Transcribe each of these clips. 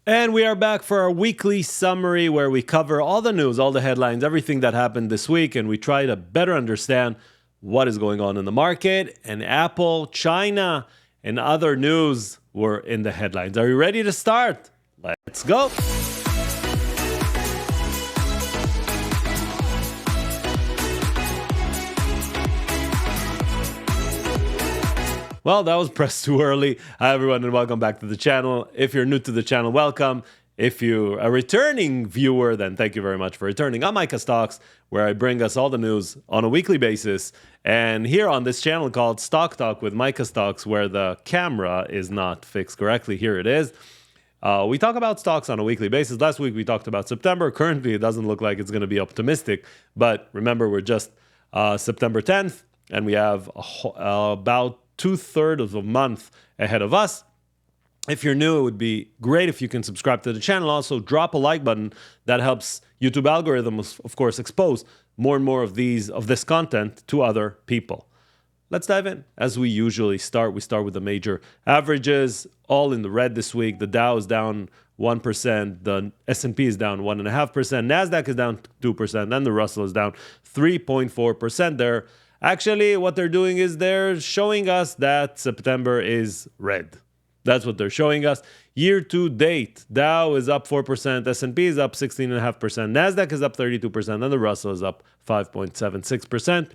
And we are back for our weekly summary where we cover all the news, all the headlines, everything that happened this week, and we try to better understand what is going on in the market. And Apple, China, and other news were in the headlines. Are you ready to start? Let's go. Well, that was pressed too early. Hi, everyone, and welcome back to the channel. If you're new to the channel, welcome. If you're a returning viewer, then thank you very much for returning. I'm Micha Stocks, where I bring us all the news on a weekly basis. And here on this channel called Stock Talk with Micha Stocks, where the camera is not fixed correctly, here it is. We talk about stocks on a weekly basis. Last week, we talked about September. Currently, it doesn't look like it's going to be optimistic. But remember, we're just September 10th, and we have about 2/3 of a month ahead of us. If you're new, it would be great if you can subscribe to the channel. Also, drop a like button. That helps YouTube algorithms, of course, expose more and more of this content to other people. Let's dive in. As we usually start, we start with the major averages, all in the red this week. The Dow is down 1%, the S&P is down 1.5%, NASDAQ is down 2%, and the Russell is down 3.4%. Actually, what they're doing is they're showing us that September is red. That's what they're showing us. Year to date, Dow is up 4%, S&P is up 16.5%, NASDAQ is up 32%, and the Russell is up 5.76%.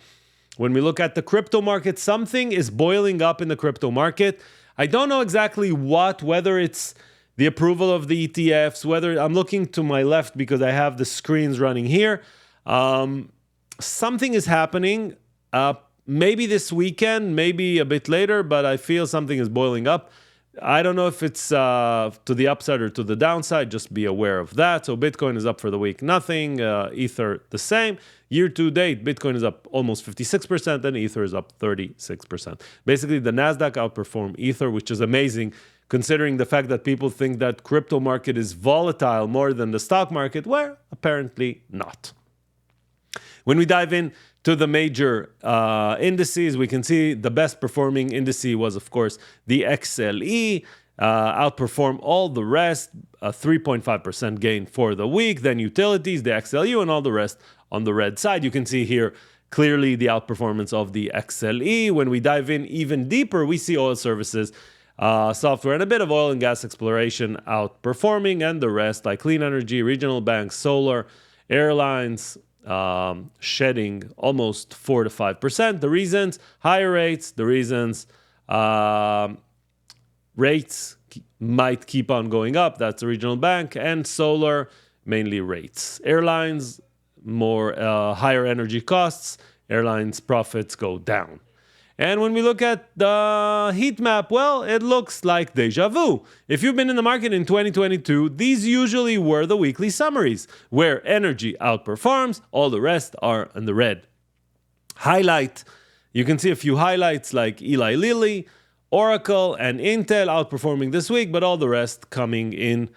When we look at the crypto market, something is boiling up in the crypto market. I don't know exactly whether it's the approval of the ETFs, whether I'm looking to my left because I have the screens running here. Something is happening. Maybe this weekend, maybe a bit later, but I feel something is boiling up. I don't know if it's to the upside or to the downside. Just be aware of that. So Bitcoin is up for the week, nothing. Ether, the same. Year to date, Bitcoin is up almost 56%, and Ether is up 36%. Basically, the NASDAQ outperformed Ether, which is amazing, considering the fact that people think that crypto market is volatile more than the stock market, where apparently not. When we dive in to the major indices, we can see the best performing index was, of course, the XLE, outperformed all the rest, a 3.5% gain for the week. Then utilities, the XLU, and all the rest on the red side. You can see here clearly the outperformance of the XLE. When we dive in even deeper, we see oil services, software, and a bit of oil and gas exploration outperforming, and the rest, like clean energy, regional banks, solar, airlines, shedding almost 4 to 5%. The reasons, higher rates. The reasons, rates might keep on going up. That's the regional bank. And solar, mainly rates. Airlines, more higher energy costs. Airlines profits go down. And when we look at the heat map, well, it looks like deja vu. If you've been in the market in 2022, these usually were the weekly summaries, where energy outperforms, all the rest are in the red. Highlight, you can see a few highlights like Eli Lilly, Oracle, and Intel outperforming this week, but all the rest coming in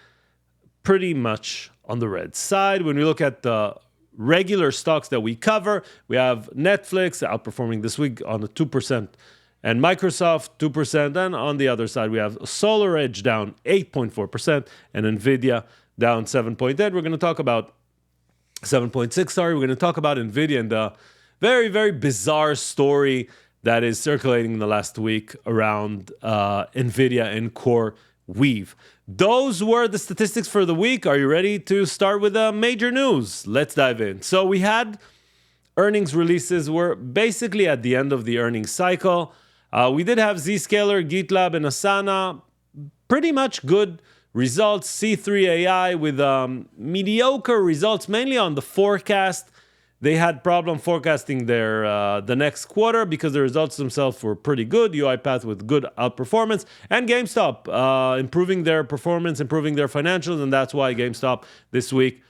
pretty much on the red side. When we look at the regular stocks that we cover, we have Netflix outperforming this week on a 2%, and Microsoft 2%. And on the other side, we have SolarEdge down 8.4% and Nvidia down 7.8. We're going to talk about 7.6. Sorry, we're going to talk about Nvidia and the very, very bizarre story that is circulating in the last week around Nvidia and Core Weave. Those were the statistics for the week. Are you ready to start with the major news? Let's dive in. So we had earnings releases. We're basically at the end of the earnings cycle. We did have Zscaler, GitLab, and Asana. Pretty much good results. C3 AI with mediocre results, mainly on the forecast. They had problem forecasting their the next quarter because the results themselves were pretty good. UiPath with good outperformance, and GameStop improving their performance, improving their financials, and that's why GameStop this week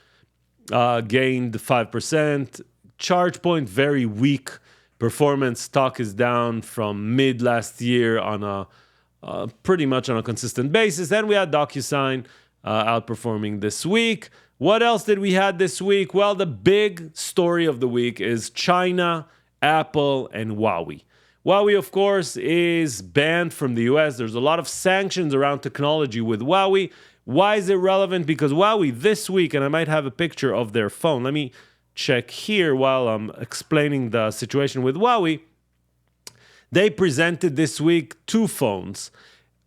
gained 5%. ChargePoint, very weak performance. Stock is down from mid last year on a pretty much on a consistent basis. And we had DocuSign outperforming this week. What else did we have this week? Well, the big story of the week is China, Apple, and Huawei. Huawei, of course, is banned from the US. There's a lot of sanctions around technology with Huawei. Why is it relevant? Because Huawei this week, and I might have a picture of their phone. Let me check here while I'm explaining the situation with Huawei. They presented this week two phones.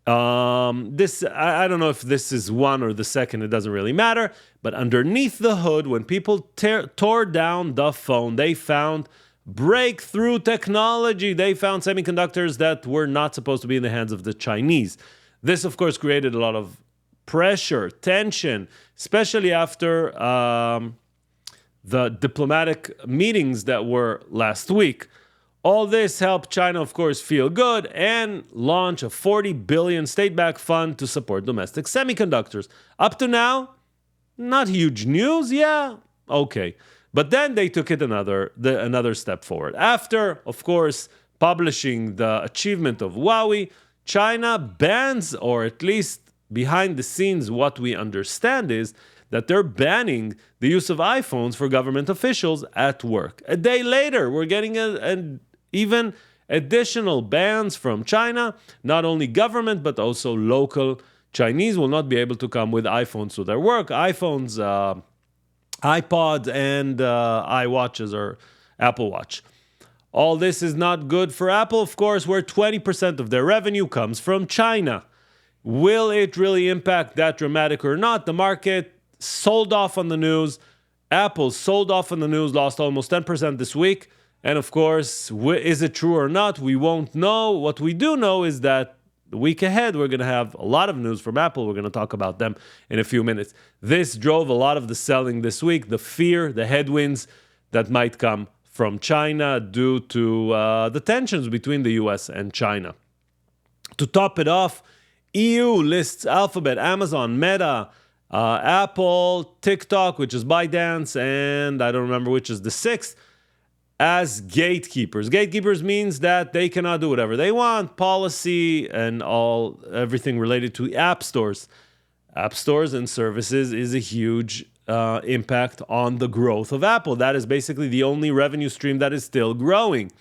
I don't know if this is one or the second, it doesn't really matter. But underneath the hood, when people tore down the phone, they found breakthrough technology. They found semiconductors that were not supposed to be in the hands of the Chinese. This, of course, created a lot of pressure, tension, especially after the diplomatic meetings that were last week. All this helped China, of course, feel good and launch a 40 billion state-backed fund to support domestic semiconductors. Up to now, not huge news, yeah, okay. But then they took it another step forward. After, of course, publishing the achievement of Huawei, China bans, or at least behind the scenes, what we understand is that they're banning the use of iPhones for government officials at work. A day later, we're getting even additional bans from China. Not only government, but also local Chinese will not be able to come with iPhones to their work. iPhones, iPods, and iWatches or Apple Watch. All this is not good for Apple, of course, where 20% of their revenue comes from China. Will it really impact that dramatic or not? The market sold off on the news. Apple sold off on the news, lost almost 10% this week. And of course, is it true or not? We won't know. What we do know is that the week ahead, we're going to have a lot of news from Apple. We're going to talk about them in a few minutes. This drove a lot of the selling this week, the fear, the headwinds that might come from China due to the tensions between the US and China. To top it off, EU lists Alphabet, Amazon, Meta, Apple, TikTok, which is ByteDance, and I don't remember which is the sixth, as gatekeepers. Gatekeepers means that they cannot do whatever they want, policy and everything related to app stores. App stores and services is a huge impact on the growth of Apple. That is basically the only revenue stream that is still growing.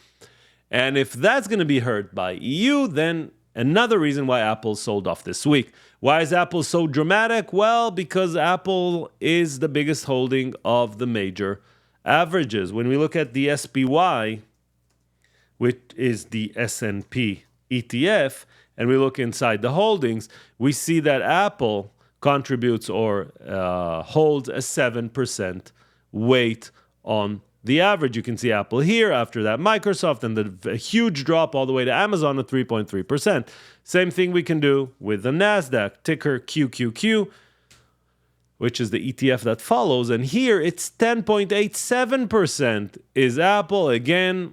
And if that's going to be hurt by EU, then another reason why Apple sold off this week. Why is Apple so dramatic? Well, because Apple is the biggest holding of the major averages. When we look at the SPY, which is the S&P ETF, and we look inside the holdings, we see that Apple contributes or holds a 7% weight on the average. You can see Apple here, after that Microsoft, and a huge drop all the way to Amazon at 3.3%. Same thing we can do with the NASDAQ, ticker QQQ, which is the ETF that follows. And here it's 10.87% is Apple. Again,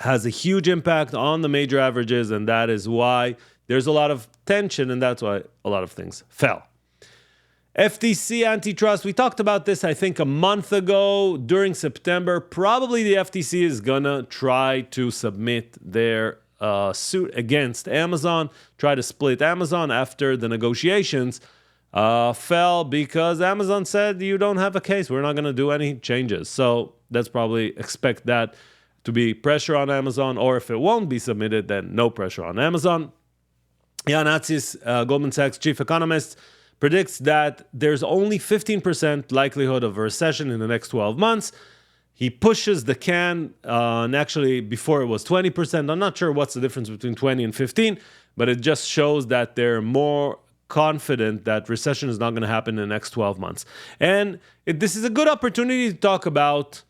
has a huge impact on the major averages, and that is why there's a lot of tension, and that's why a lot of things fell. FTC antitrust, we talked about this, I think, a month ago during September. Probably the FTC is going to try to submit their suit against Amazon, try to split Amazon after the negotiations fell because Amazon said, you don't have a case. We're not going to do any changes. So let's probably expect that to be pressure on Amazon, or if it won't be submitted, then no pressure on Amazon. Jan Atzis, Goldman Sachs chief economist, predicts that there's only 15% likelihood of a recession in the next 12 months. He pushes the can, and actually before it was 20%. I'm not sure what's the difference between 20 and 15, but it just shows that they're more confident that recession is not going to happen in the next 12 months. And this is a good opportunity to talk about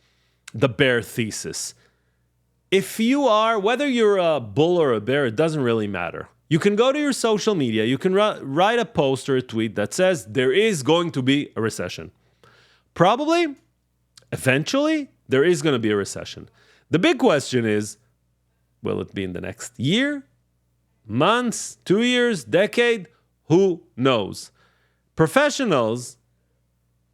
the bear thesis. If you are, whether you're a bull or a bear, it doesn't really matter. You can go to your social media, you can write a post or a tweet that says there is going to be a recession. Probably, eventually, there is going to be a recession. The big question is, will it be in the next year, months, 2 years, decade? Who knows? Professionals,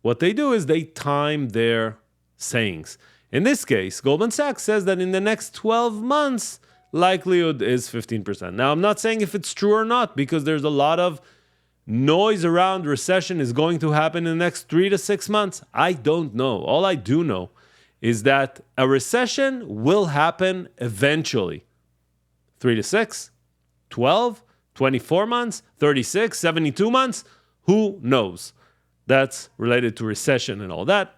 what they do is they time their sayings. In this case, Goldman Sachs says that in the next 12 months, likelihood is 15%. Now, I'm not saying if it's true or not, because there's a lot of noise around recession is going to happen in the next 3 to 6 months. I don't know. All I do know is that a recession will happen eventually. 3 to 6, 12, 24 months, 36, 72 months, Who knows? That's related to recession and all that.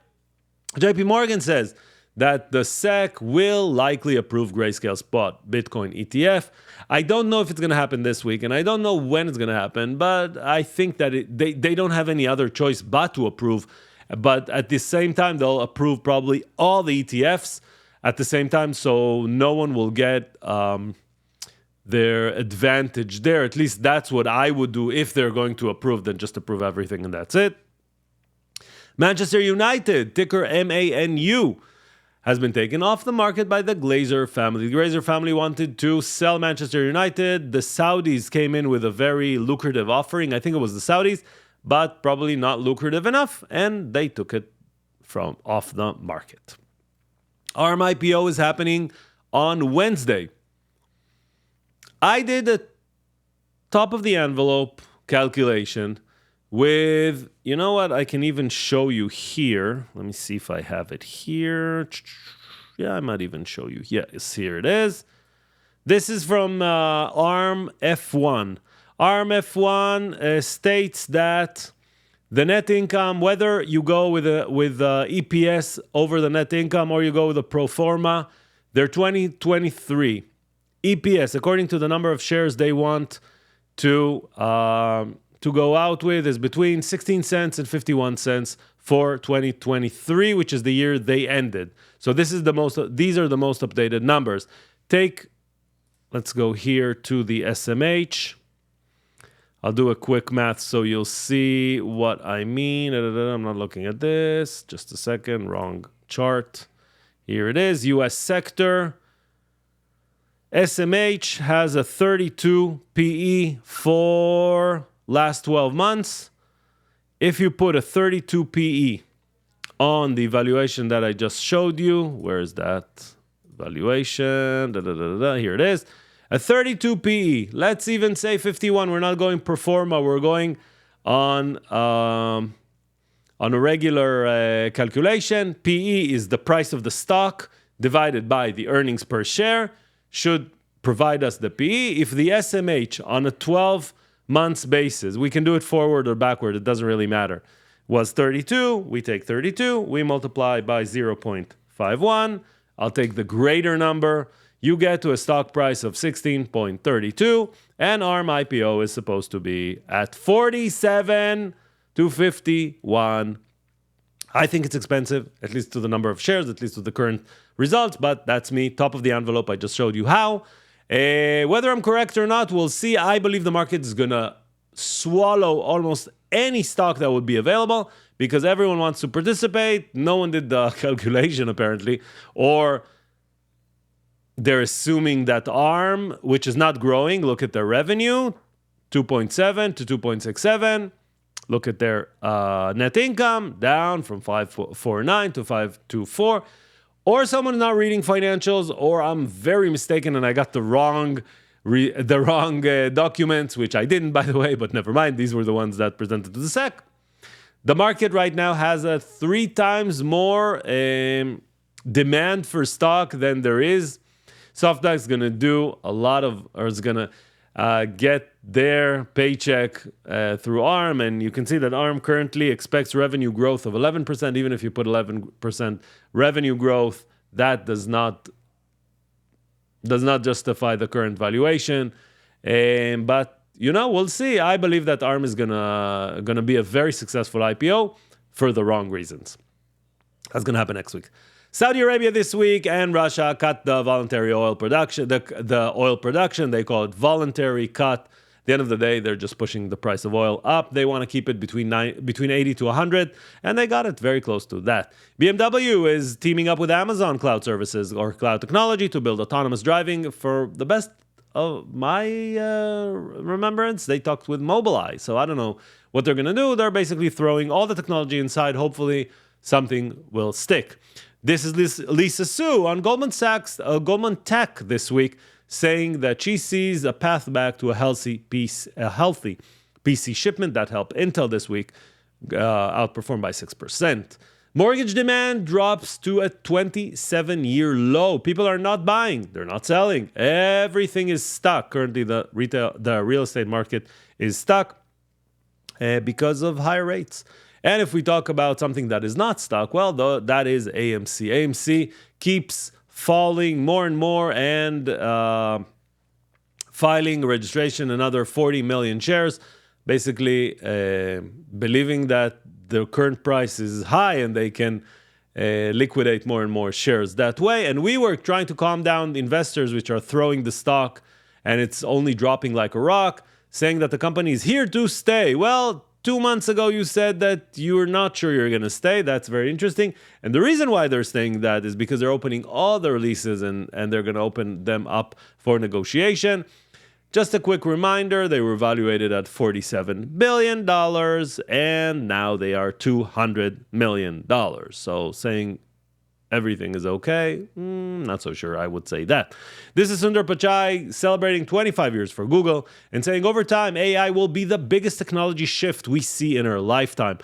JP Morgan says that the SEC will likely approve Grayscale Spot Bitcoin ETF. I don't know if it's going to happen this week, and I don't know when it's going to happen, but I think that they don't have any other choice but to approve. But at the same time, they'll approve probably all the ETFs at the same time, so no one will get their advantage there. At least that's what I would do if they're going to approve, then just approve everything and that's it. Manchester United, ticker MANU, has been taken off the market by the Glazer family. The Glazer family wanted to sell Manchester United. The Saudis came in with a very lucrative offering. I think it was the Saudis, but probably not lucrative enough, and they took it from off the market. ARM IPO is happening on Wednesday. I did a top of the envelope calculation with, you know what, I can even show you here. Let me see if I have it here. Yeah, I might even show you. Yes, here it is. This is from ARM F1. ARM F1 states that the net income, whether you go with EPS over the net income or you go with a pro forma, their 2023 EPS, according to the number of shares they want to go out with, is between 16 cents and 51 cents for 2023, which is the year they ended. So these are the most updated numbers. Let's go here to the SMH. I'll do a quick math so you'll see what I mean. I'm not looking at this. Just a second. Wrong chart. Here it is. US sector. SMH has a 32 PE for last 12 months. If you put a 32 PE on the valuation that I just showed you, where is that valuation? Here it is. A 32 PE. Let's even say 51. We're not going pro forma. We're going on a regular calculation. PE is the price of the stock divided by the earnings per share. Should provide us the PE. If the SMH on a 12 months basis, we can do it forward or backward, it doesn't really matter, was 32, we take 32, we multiply by 0.51, I'll take the greater number, you get to a stock price of 16.32, and ARM IPO is supposed to be at 47 to 51. I think it's expensive, at least to the number of shares, at least to the current results, but that's me, top of the envelope. I just showed you how. Whether I'm correct or not, we'll see. I believe the market is going to swallow almost any stock that would be available because everyone wants to participate. No one did the calculation, apparently, or they're assuming that ARM, which is not growing, look at their revenue, 2.7 to 2.67. Look at their net income, down from 549 to 524. Or someone's not reading financials, or I'm very mistaken and I got the wrong documents, which I didn't, by the way, but never mind. These were the ones that presented to the SEC. The market right now has a 3 times more demand for stock than there is. SoftBank is going to do a lot of, or is going to get their paycheck through ARM, and you can see that ARM currently expects revenue growth of 11%. Even if you put 11% revenue growth, that does not justify the current valuation. But we'll see. I believe that ARM is gonna be a very successful IPO for the wrong reasons. That's gonna happen next week. Saudi Arabia this week and Russia cut the voluntary oil production. The oil production, they call it voluntary cut. At the end of the day, they're just pushing the price of oil up. They want to keep it between 80 to 100, and they got it very close to that. BMW is teaming up with Amazon Cloud Services or Cloud Technology to build autonomous driving. For the best of my remembrance, they talked with Mobileye. So I don't know what they're going to do. They're basically throwing all the technology inside. Hopefully something will stick. This is Lisa Su on Goldman Tech this week, saying that she sees a path back to a healthy PC shipment that helped Intel this week outperform by 6%. Mortgage demand drops to a 27-year low. People are not buying. They're not selling. Everything is stuck. Currently, the real estate market is stuck. because of higher rates. And if we talk about something that is not stock, well, that is AMC. AMC keeps falling more and more and filing registration another 40 million shares, basically believing that the current price is high and they can liquidate more and more shares that way. And we were trying to calm down the investors which are throwing the stock and it's only dropping like a rock, saying that the company is here to stay. Well, 2 months ago, you said that you're not sure you're going to stay. That's very interesting. And the reason why they're saying that is because they're opening all their leases and they're going to open them up for negotiation. Just a quick reminder, they were evaluated at $47 billion and now they are $200 million. So saying everything is okay, not so sure I would say that. This is Sundar Pichai celebrating 25 years for Google and saying over time, AI will be the biggest technology shift we see in our lifetime.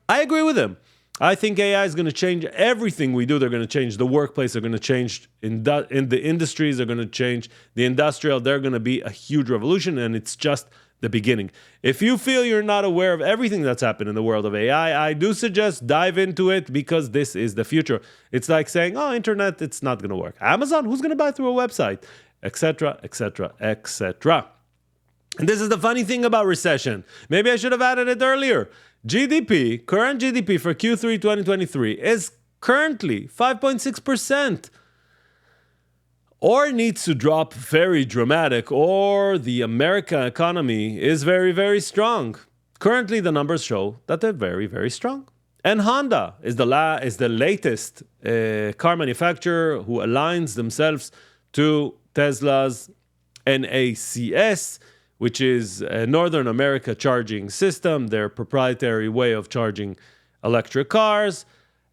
I agree with him. I think AI is going to change everything we do. They're going to change the workplace. They're going to change in the industries. They're going to change the industrial. They're going to be a huge revolution, and it's just the beginning. If you feel you're not aware of everything that's happened in the world of AI, I do suggest dive into it because this is the future. It's like saying, oh, internet, it's not going to work. Amazon, who's going to buy through a website? Etc., etc., etc. And this is the funny thing about recession. Maybe I should have added it earlier. GDP, current GDP for Q3 2023 is currently 5.6%. Or needs to drop very dramatic, or the American economy is very, very strong. Currently, the numbers show that they're very, very strong. And Honda is the latest car manufacturer who aligns themselves to Tesla's NACS, which is a Northern America charging system, their proprietary way of charging electric cars.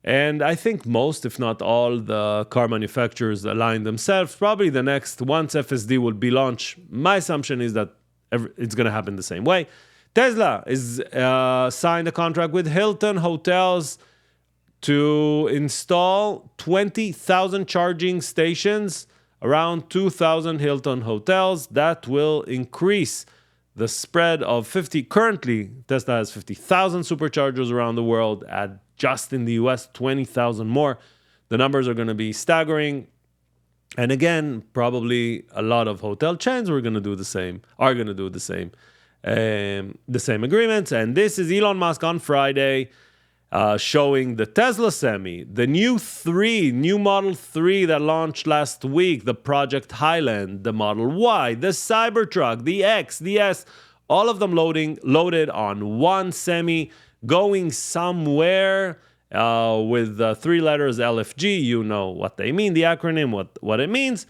And I think most, if not all, the car manufacturers align themselves. Probably the next, once FSD will be launched, my assumption is that it's going to happen the same way. Tesla is signed a contract with Hilton Hotels to install 20,000 charging stations around 2,000 Hilton hotels. That will increase the spread of 50. Currently, Tesla has 50,000 superchargers around the world. At just in the US, 20,000 more. The numbers are going to be staggering. And again, probably a lot of hotel chains are going to do the same agreements. And this is Elon Musk on Friday showing the Tesla Semi, the new Model 3 that launched last week, the Project Highland, the Model Y, the Cybertruck, the X, the S, all of them loaded on one Semi, going somewhere with 3 letters LFG. You know what they mean, the acronym, what it means.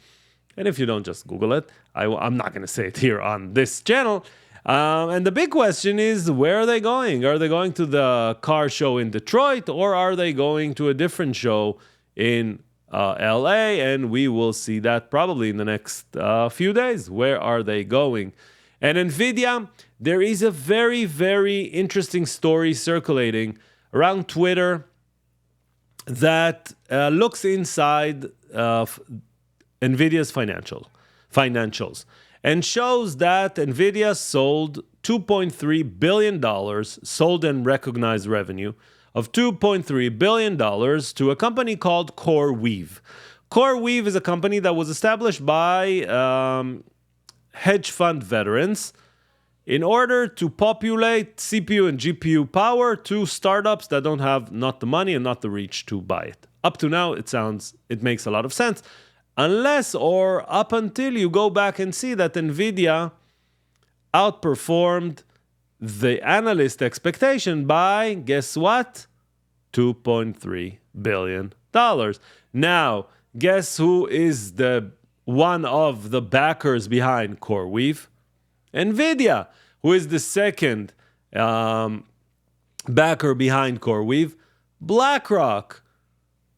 And if you don't, just Google it. I'm not going to say it here on this channel. And the big question is, where are they going? Are they going to the car show in Detroit, or are they going to a different show in LA? And we will see that probably in the next few days. Where are they going? And NVIDIA, there is a very, very interesting story circulating around Twitter that looks inside NVIDIA's financials and shows that NVIDIA sold $2.3 billion, sold and recognized revenue of $2.3 billion to a company called CoreWeave. CoreWeave is a company that was established by hedge fund veterans in order to populate CPU and GPU power to startups that don't have not the money and not the reach to buy it. Up to now, it makes a lot of sense. Unless or up until you go back and see that NVIDIA outperformed the analyst expectation by, guess what? $2.3 billion. Now, guess who is one of the backers behind CoreWeave? NVIDIA. Who is the second backer behind CoreWeave? BlackRock.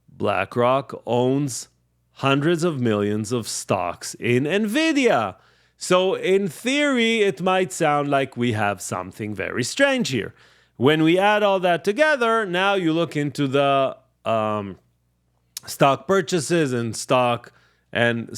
BlackRock owns hundreds of millions of stocks in NVIDIA. So in theory, it might sound like we have something very strange here. When we add all that together, now you look into the stock purchases and stock and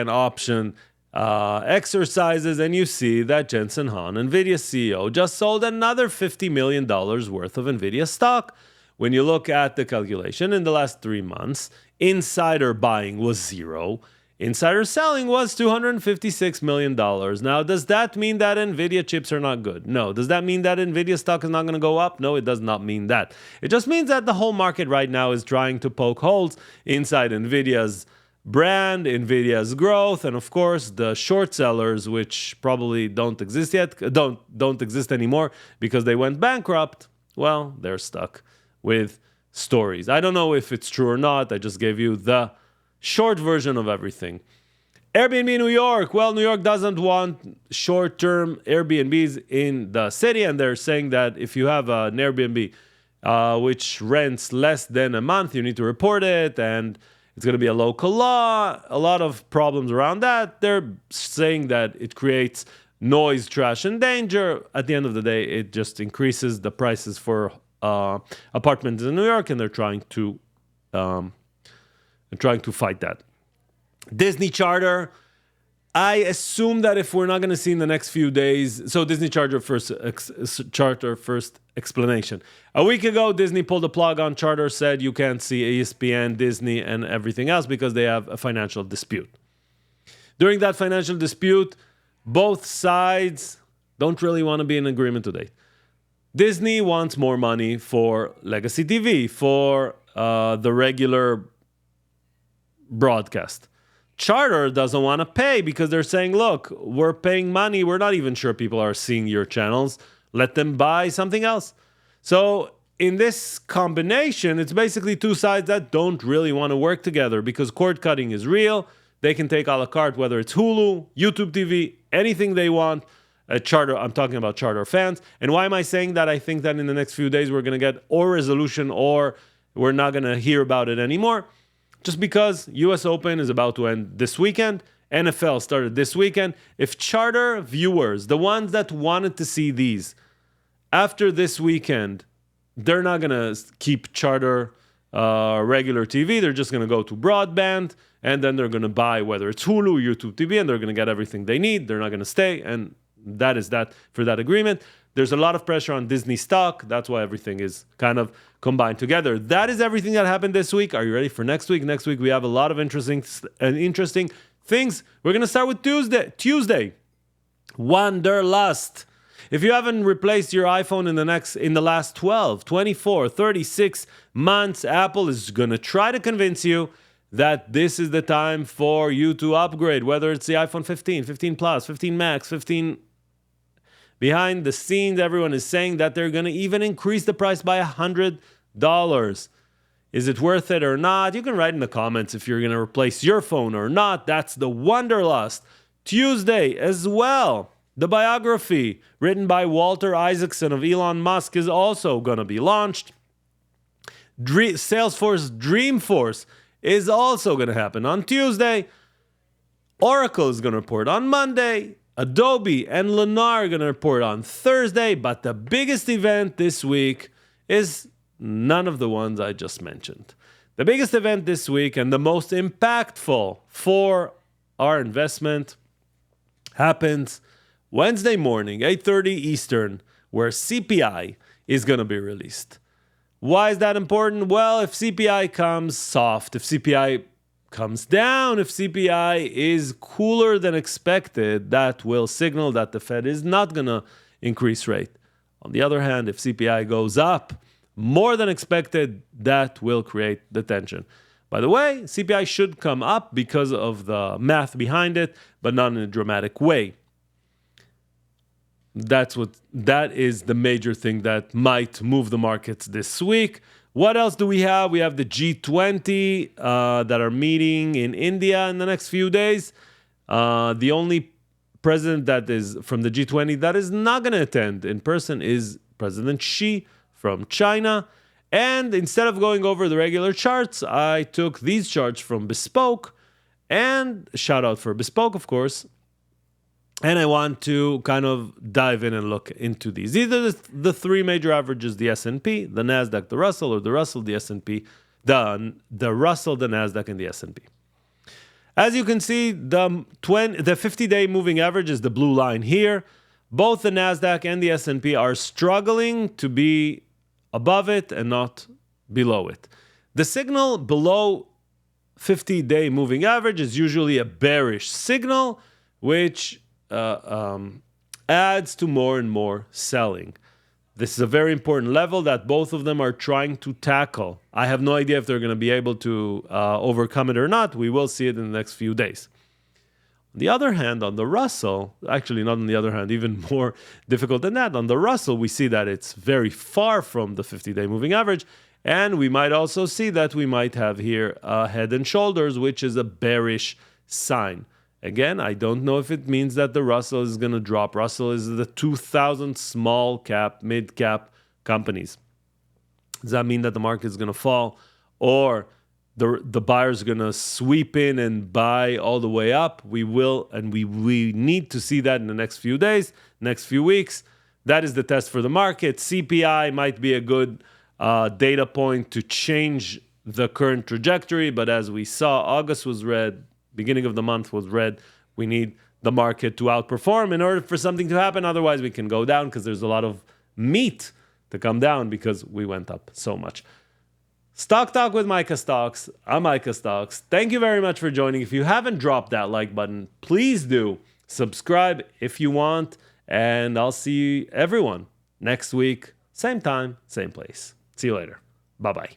option exercises, and you see that Jensen Han, NVIDIA CEO, just sold another $50 million worth of NVIDIA stock. When you look at the calculation in the last 3 months, insider buying was zero. Insider selling was $256 million. Now, does that mean that NVIDIA chips are not good? No. Does that mean that NVIDIA stock is not going to go up? No, it does not mean that. It just means that the whole market right now is trying to poke holes inside NVIDIA's brand, NVIDIA's growth, and of course the short sellers, which probably don't exist yet, don't exist anymore because they went bankrupt. Well, they're stuck with stories. I don't know if it's true or not. I just gave you the short version of everything. Airbnb New York. Well, New York doesn't want short-term Airbnbs in the city, and they're saying that if you have an Airbnb which rents less than a month, you need to report it, and it's going to be a local law. A lot of problems around that. They're saying that it creates noise, trash, and danger. At the end of the day, it just increases the prices for apartments in New York, and they're trying to fight that. Disney Charter. I assume that if we're not going to see in the next few days, so Disney Charter first explanation. A week ago, Disney pulled the plug on Charter, said you can't see ESPN, Disney, and everything else because they have a financial dispute. During that financial dispute, both sides don't really want to be in agreement today. Disney wants more money for legacy TV, for the regular broadcast. Charter doesn't want to pay because they're saying, look, we're paying money. We're not even sure people are seeing your channels. Let them buy something else. So in this combination, it's basically two sides that don't really want to work together because cord cutting is real. They can take a la carte, whether it's Hulu, YouTube TV, anything they want. Charter, I'm talking about Charter fans. And why am I saying that? I think that in the next few days, we're going to get or resolution or we're not going to hear about it anymore. Just because US Open is about to end this weekend, NFL started this weekend. If Charter viewers, the ones that wanted to see these, after this weekend, they're not going to keep Charter regular TV. They're just going to go to broadband, and then they're going to buy whether it's Hulu, YouTube TV, and they're going to get everything they need. They're not going to stay, and that is that for that agreement. There's a lot of pressure on Disney stock. That's why everything is kind of combined together. That is everything that happened this week. Are you ready for next week? Next week, we have a lot of interesting things. We're going to start with Tuesday. Wanderlust. If you haven't replaced your iPhone in the last 12, 24, 36 months, Apple is going to try to convince you that this is the time for you to upgrade, whether it's the iPhone 15, 15 Plus, 15 Max, 15. Behind the scenes, everyone is saying that they're going to even increase the price by $100. Is it worth it or not? You can write in the comments if you're going to replace your phone or not. That's the Wanderlust. Tuesday as well. The biography written by Walter Isaacson of Elon Musk is also going to be launched. Salesforce Dreamforce is also going to happen on Tuesday. Oracle is going to report on Monday. Adobe and Lennar are going to report on Thursday, but the biggest event this week is none of the ones I just mentioned. The biggest event this week and the most impactful for our investment happens Wednesday morning, 8:30 Eastern, where CPI is going to be released. Why is that important? Well, if CPI comes soft, if CPI comes down, if CPI is cooler than expected, that will signal that the Fed is not going to increase rate. On the other hand, if CPI goes up more than expected, that will create the tension. By the way, CPI should come up because of the math behind it, but not in a dramatic way. That is the major thing that might move the markets this week. What else do we have? We have the G20 that are meeting in India in the next few days. The only president that is from the G20 that is not going to attend in person is President Xi from China. And instead of going over the regular charts, I took these charts from Bespoke. And shout out for Bespoke, of course. And I want to kind of dive in and look into these. These are the three major averages, the S&P, the NASDAQ, the Russell, or the Russell, the S&P, the Russell, the NASDAQ, and the S&P. As you can see, the 50-day moving average is the blue line here. Both the Nasdaq and the S&P are struggling to be above it and not below it. The signal below 50-day moving average is usually a bearish signal, which adds to more and more selling. This is a very important level that both of them are trying to tackle. I have no idea if they're going to be able to overcome it or not. We will see it in the next few days. On the other hand, on the Russell, actually not on the other hand, even more difficult than that, on the Russell, we see that it's very far from the 50-day moving average. And we might also see that we might have here head and shoulders, which is a bearish sign. Again, I don't know if it means that the Russell is going to drop. Russell is the 2,000 small cap, mid cap companies. Does that mean that the market is going to fall, or the buyers are going to sweep in and buy all the way up? We will, and we need to see that in the next few days, next few weeks. That is the test for the market. CPI might be a good data point to change the current trajectory, but as we saw, August was red. Beginning of the month was red. We need the market to outperform in order for something to happen. Otherwise, we can go down because there's a lot of meat to come down because we went up so much. Stock Talk with Micha Stocks. I'm Micha Stocks. Thank you very much for joining. If you haven't dropped that like button, please do. Subscribe if you want. And I'll see everyone next week. Same time, same place. See you later. Bye-bye.